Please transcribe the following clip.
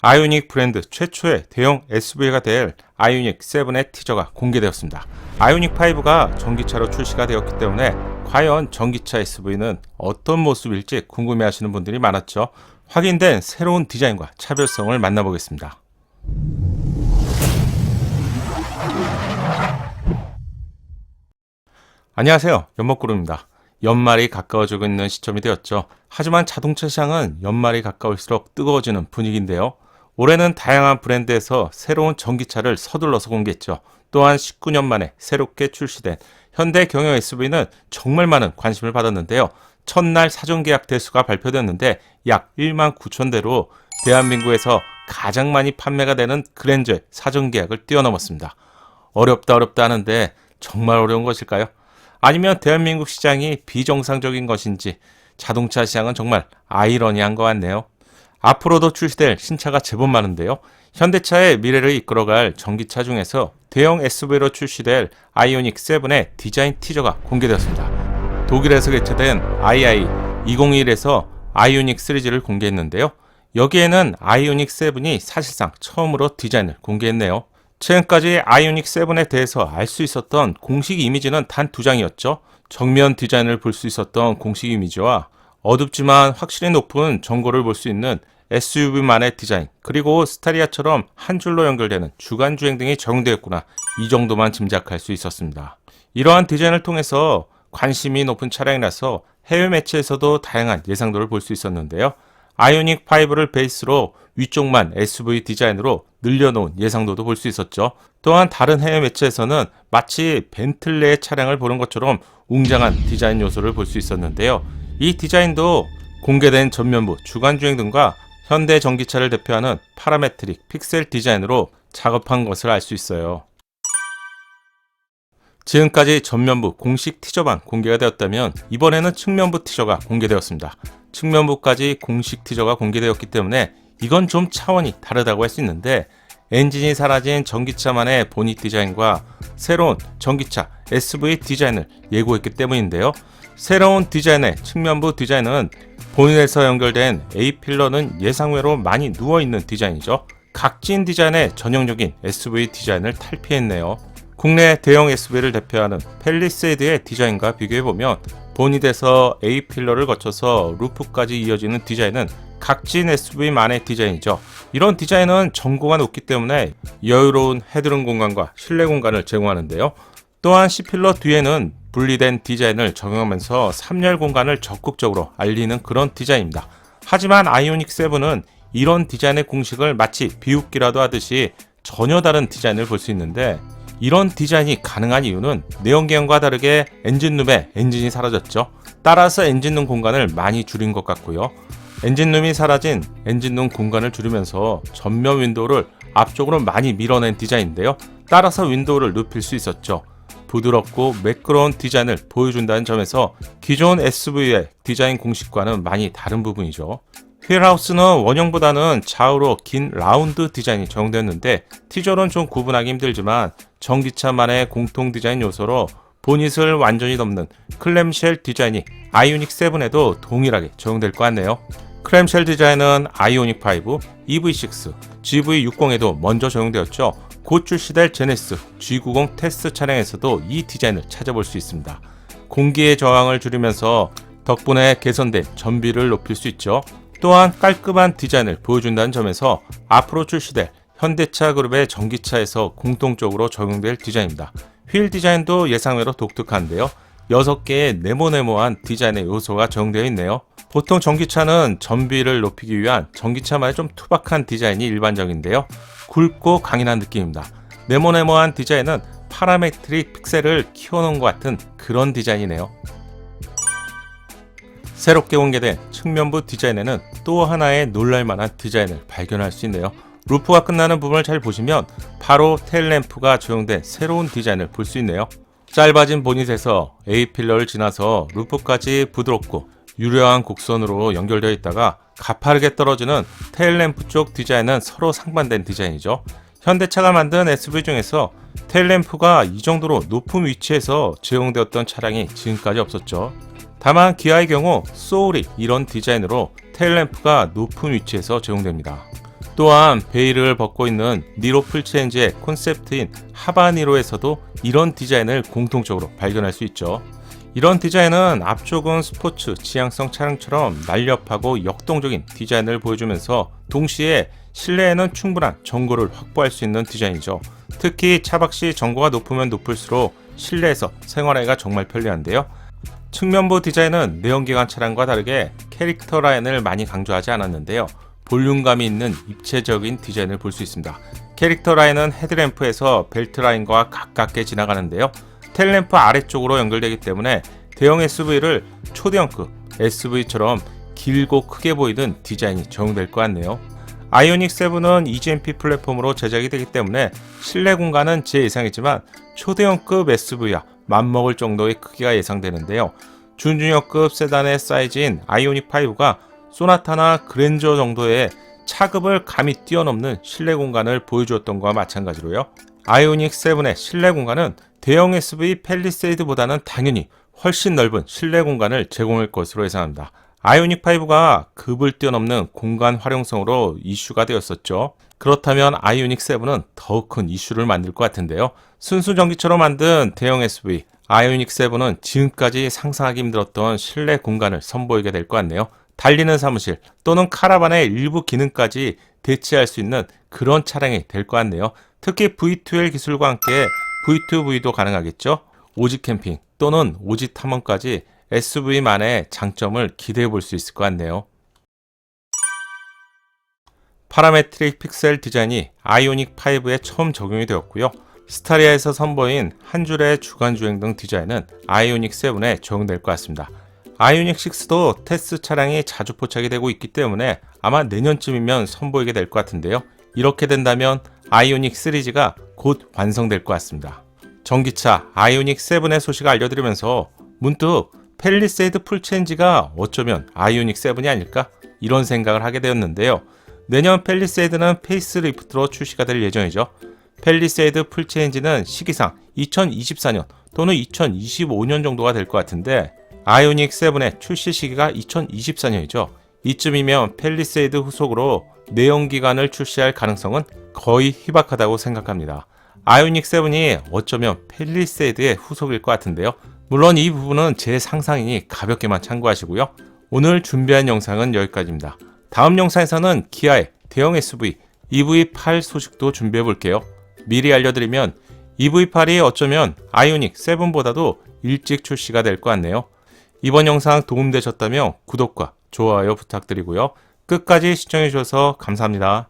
아이오닉 브랜드 최초의 대형 SUV가 될 아이오닉 7의 티저가 공개되었습니다. 아이오닉 5가 전기차로 출시가 되었기 때문에 과연 전기차 SUV는 어떤 모습일지 궁금해하시는 분들이 많았죠. 확인된 새로운 디자인과 차별성을 만나보겠습니다. 안녕하세요, 연목구름입니다. 연말이 가까워지고 있는 시점이 되었죠. 하지만 자동차 시장은 연말이 가까울수록 뜨거워지는 분위기인데요. 올해는 다양한 브랜드에서 새로운 전기차를 서둘러서 공개했죠. 또한 19년 만에 새롭게 출시된 현대 경영 SUV는 정말 많은 관심을 받았는데요. 첫날 사전 계약 대수가 발표됐는데 약 1만 9천 대로 대한민국에서 가장 많이 판매가 되는 그랜저의 사전 계약을 뛰어넘었습니다. 어렵다 하는데 정말 어려운 것일까요? 아니면 대한민국 시장이 비정상적인 것인지 자동차 시장은 정말 아이러니한 것 같네요. 앞으로도 출시될 신차가 제법 많은데요. 현대차의 미래를 이끌어갈 전기차 중에서 대형 SUV로 출시될 아이오닉 7의 디자인 티저가 공개되었습니다. 독일에서 개최된 II2021에서 아이오닉 시리즈를 공개했는데요. 여기에는 아이오닉 7이 사실상 처음으로 디자인을 공개했네요. 최근까지 아이오닉 7에 대해서 알 수 있었던 공식 이미지는 단 2장이었죠. 정면 디자인을 볼 수 있었던 공식 이미지와 어둡지만 확실히 높은 전고를 볼 수 있는 SUV만의 디자인, 그리고 스타리아처럼 한 줄로 연결되는 주간 주행 등이 적용되었구나, 이 정도만 짐작할 수 있었습니다. 이러한 디자인을 통해서 관심이 높은 차량이라서 해외 매체에서도 다양한 예상도를 볼 수 있었는데요. 아이오닉 5를 베이스로 위쪽만 SUV 디자인으로 늘려놓은 예상도도 볼 수 있었죠. 또한 다른 해외 매체에서는 마치 벤틀레의 차량을 보는 것처럼 웅장한 디자인 요소를 볼 수 있었는데요. 이 디자인도 공개된 전면부, 주간주행 등과 현대 전기차를 대표하는 파라메트릭 픽셀 디자인으로 작업한 것을 알 수 있어요. 지금까지 전면부 공식 티저만 공개가 되었다면 이번에는 측면부 티저가 공개되었습니다. 측면부까지 공식 티저가 공개되었기 때문에 이건 좀 차원이 다르다고 할 수 있는데, 엔진이 사라진 전기차만의 보닛 디자인과 새로운 전기차 SUV 디자인을 예고했기 때문인데요. 새로운 디자인의 측면부 디자인은 보닛에서 연결된 A필러는 예상외로 많이 누워있는 디자인이죠. 각진 디자인의 전형적인 SUV 디자인을 탈피했네요. 국내 대형 SUV를 대표하는 팰리세이드의 디자인과 비교해보면 보닛에서 A필러를 거쳐서 루프까지 이어지는 디자인은 각진 SUV만의 디자인이죠. 이런 디자인은 전고가 높기 때문에 여유로운 헤드룸 공간과 실내 공간을 제공하는데요. 또한 C필러 뒤에는 분리된 디자인을 적용하면서 3열 공간을 적극적으로 알리는 그런 디자인입니다. 하지만 아이오닉 7은 이런 디자인의 공식을 마치 비웃기라도 하듯이 전혀 다른 디자인을 볼 수 있는데, 이런 디자인이 가능한 이유는 내연기관과 다르게 엔진룸에 엔진이 사라졌죠. 따라서 엔진룸 공간을 많이 줄인 것 같고요. 엔진룸이 사라진 엔진룸 공간을 줄이면서 전면 윈도우를 앞쪽으로 많이 밀어낸 디자인인데요. 따라서 윈도우를 눕힐 수 있었죠. 부드럽고 매끄러운 디자인을 보여준다는 점에서 기존 SUV의 디자인 공식과는 많이 다른 부분이죠. 휠하우스는 원형보다는 좌우로 긴 라운드 디자인이 적용되었는데, 티저로는 좀 구분하기 힘들지만 전기차만의 공통 디자인 요소로 보닛을 완전히 덮는 클램쉘 디자인이 아이오닉 7에도 동일하게 적용될 것 같네요. 클램쉘 디자인은 아이오닉 5, EV6, GV60에도 먼저 적용되었죠. 곧 출시될 제네시스 G90 테스트 차량에서도 이 디자인을 찾아볼 수 있습니다. 공기의 저항을 줄이면서 덕분에 개선된 전비를 높일 수 있죠. 또한 깔끔한 디자인을 보여준다는 점에서 앞으로 출시될 현대차 그룹의 전기차에서 공통적으로 적용될 디자인입니다. 휠 디자인도 예상외로 독특한데요. 6개의 네모네모한 디자인의 요소가 적용되어 있네요. 보통 전기차는 전비를 높이기 위한 전기차만의 좀 투박한 디자인이 일반적인데요. 굵고 강인한 느낌입니다. 네모네모한 디자인은 파라메트릭 픽셀을 키워놓은 것 같은 그런 디자인이네요. 새롭게 공개된 측면부 디자인에는 또 하나의 놀랄만한 디자인을 발견할 수 있네요. 루프가 끝나는 부분을 잘 보시면 바로 테일램프가 적용된 새로운 디자인을 볼 수 있네요. 짧아진 보닛에서 A필러를 지나서 루프까지 부드럽고 유려한 곡선으로 연결되어 있다가 가파르게 떨어지는 테일램프 쪽 디자인은 서로 상반된 디자인이죠. 현대차가 만든 SUV 중에서 테일램프가 이 정도로 높은 위치에서 제공되었던 차량이 지금까지 없었죠. 다만 기아의 경우 소울이 이런 디자인으로 테일램프가 높은 위치에서 제공됩니다. 또한 베일을 벗고 있는 니로 풀체인지의 콘셉트인 하바니로에서도 이런 디자인을 공통적으로 발견할 수 있죠. 이런 디자인은 앞쪽은 스포츠, 지향성 차량처럼 날렵하고 역동적인 디자인을 보여주면서 동시에 실내에는 충분한 전고를 확보할 수 있는 디자인이죠. 특히 차박시 전고가 높으면 높을수록 실내에서 생활하기가 정말 편리한데요. 측면부 디자인은 내연기관 차량과 다르게 캐릭터 라인을 많이 강조하지 않았는데요. 볼륨감이 있는 입체적인 디자인을 볼 수 있습니다. 캐릭터 라인은 헤드램프에서 벨트 라인과 가깝게 지나가는데요. 테일램프 아래쪽으로 연결되기 때문에 대형 SUV를 초대형급 SUV처럼 길고 크게 보이는 디자인이 적용될 것 같네요. 아이오닉 7은 EGMP 플랫폼으로 제작이 되기 때문에 실내 공간은 제 예상이지만 초대형급 SUV와 맞먹을 정도의 크기가 예상되는데요. 준중형급 세단의 사이즈인 아이오닉 5가 소나타나 그랜저 정도의 차급을 감히 뛰어넘는 실내 공간을 보여주었던 것과 마찬가지로요. 아이오닉 7의 실내 공간은 대형 SUV 팰리세이드보다는 당연히 훨씬 넓은 실내 공간을 제공할 것으로 예상합니다. 아이오닉 5가 급을 뛰어넘는 공간 활용성으로 이슈가 되었었죠. 그렇다면 아이오닉 7은 더욱 큰 이슈를 만들 것 같은데요. 순수 전기차로 만든 대형 SUV 아이오닉 7은 지금까지 상상하기 힘들었던 실내 공간을 선보이게 될 것 같네요. 달리는 사무실 또는 카라반의 일부 기능까지 대체할 수 있는 그런 차량이 될 것 같네요. 특히 V2L 기술과 함께 V2V도 가능하겠죠. 오지 캠핑 또는 오지 탐험까지 SUV만의 장점을 기대해 볼 수 있을 것 같네요. 파라메트릭 픽셀 디자인이 아이오닉 5에 처음 적용이 되었고요. 스타리아에서 선보인 한 줄의 주간 주행 등 디자인은 아이오닉 7에 적용될 것 같습니다. 아이오닉 6도 테스트 차량이 자주 포착이 되고 있기 때문에 아마 내년쯤이면 선보이게 될 것 같은데요. 이렇게 된다면 아이오닉 시리즈가 곧 완성될 것 같습니다. 전기차 아이오닉 7의 소식을 알려드리면서 문득 팰리세이드 풀체인지가 어쩌면 아이오닉 7이 아닐까? 이런 생각을 하게 되었는데요. 내년 팰리세이드는 페이스리프트로 출시가 될 예정이죠. 팰리세이드 풀체인지는 시기상 2024년 또는 2025년 정도가 될 것 같은데 아이오닉 7의 출시 시기가 2024년이죠. 이쯤이면 팰리세이드 후속으로 내연기관을 출시할 가능성은 거의 희박하다고 생각합니다. 아이오닉 7이 어쩌면 팰리세이드의 후속일 것 같은데요. 물론 이 부분은 제 상상이니 가볍게만 참고하시고요. 오늘 준비한 영상은 여기까지입니다. 다음 영상에서는 기아의 대형 SUV EV8 소식도 준비해 볼게요. 미리 알려드리면 EV8이 어쩌면 아이오닉 7보다도 일찍 출시가 될 것 같네요. 이번 영상 도움되셨다면 구독과 좋아요 부탁드리고요. 끝까지 시청해 주셔서 감사합니다.